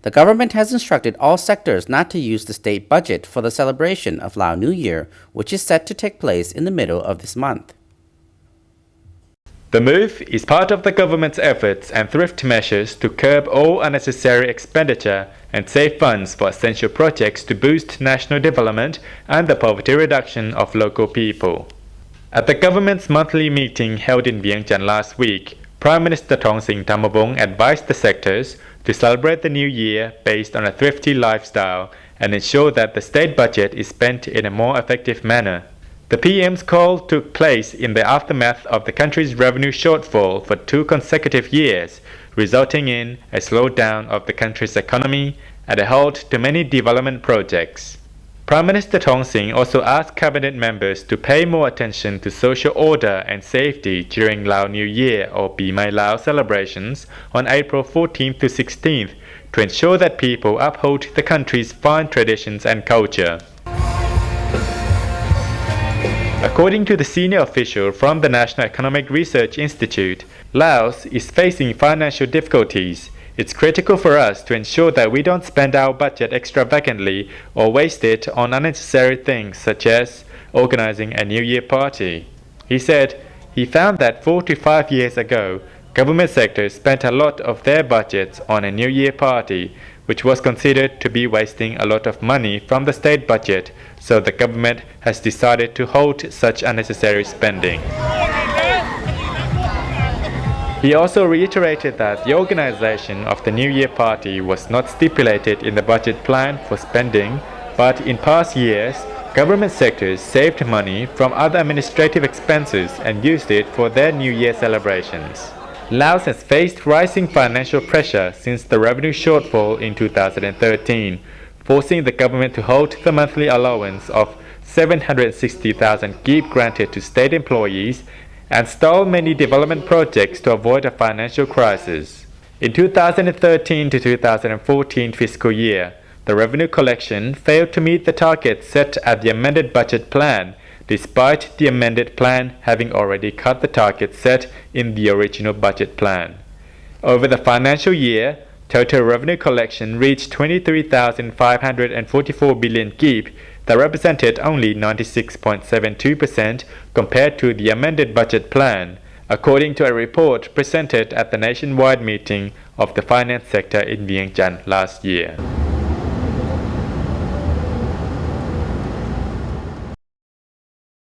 The government has instructed all sectors not to use the state budget for the celebration of Lao New Year, which is set to take place in the middle of this month. The move is part of the government's efforts and thrift measures to curb all unnecessary expenditure and save funds for essential projects to boost national development and the poverty reduction of local people. At the government's monthly meeting held in Vientiane last week, Prime Minister Thongsing Thammavong advised the sectors to celebrate the new year based on a thrifty lifestyle and ensure that the state budget is spent in a more effective manner. The PM's call took place in the aftermath of the country's revenue shortfall for 2 consecutive years, resulting in a slowdown of the country's economy and a halt to many development projects. Prime Minister Thongsing also asked cabinet members to pay more attention to social order and safety during Lao New Year or Pi Mai Lao celebrations on April 14th to 16th to ensure that people uphold the country's fine traditions and culture. According to the senior official from the National Economic Research Institute, Laos is facing financial difficulties. It's critical for us to ensure that we don't spend our budget extravagantly or waste it on unnecessary things such as organizing a New Year party. He said he found that 4 to 5 years ago, government sectors spent a lot of their budgets on a New Year party, which was considered to be wasting a lot of money from the state budget, so the government has decided to halt such unnecessary spending. He also reiterated that the organization of the New Year party was not stipulated in the budget plan for spending, but in past years, government sectors saved money from other administrative expenses and used it for their New Year celebrations. Laos has faced rising financial pressure since the revenue shortfall in 2013, forcing the government to halt the monthly allowance of 760,000 kip granted to state employees and stall many development projects to avoid a financial crisis. In 2013 to 2014 fiscal year, the revenue collection failed to meet the target set at the amended budget plan, despite the amended plan having already cut the target set in the original budget plan. Over the financial year, total revenue collection reached 23,544 billion kip, that represented only 96.72% compared to the amended budget plan, according to a report presented at the nationwide meeting of the finance sector in Vientiane last year.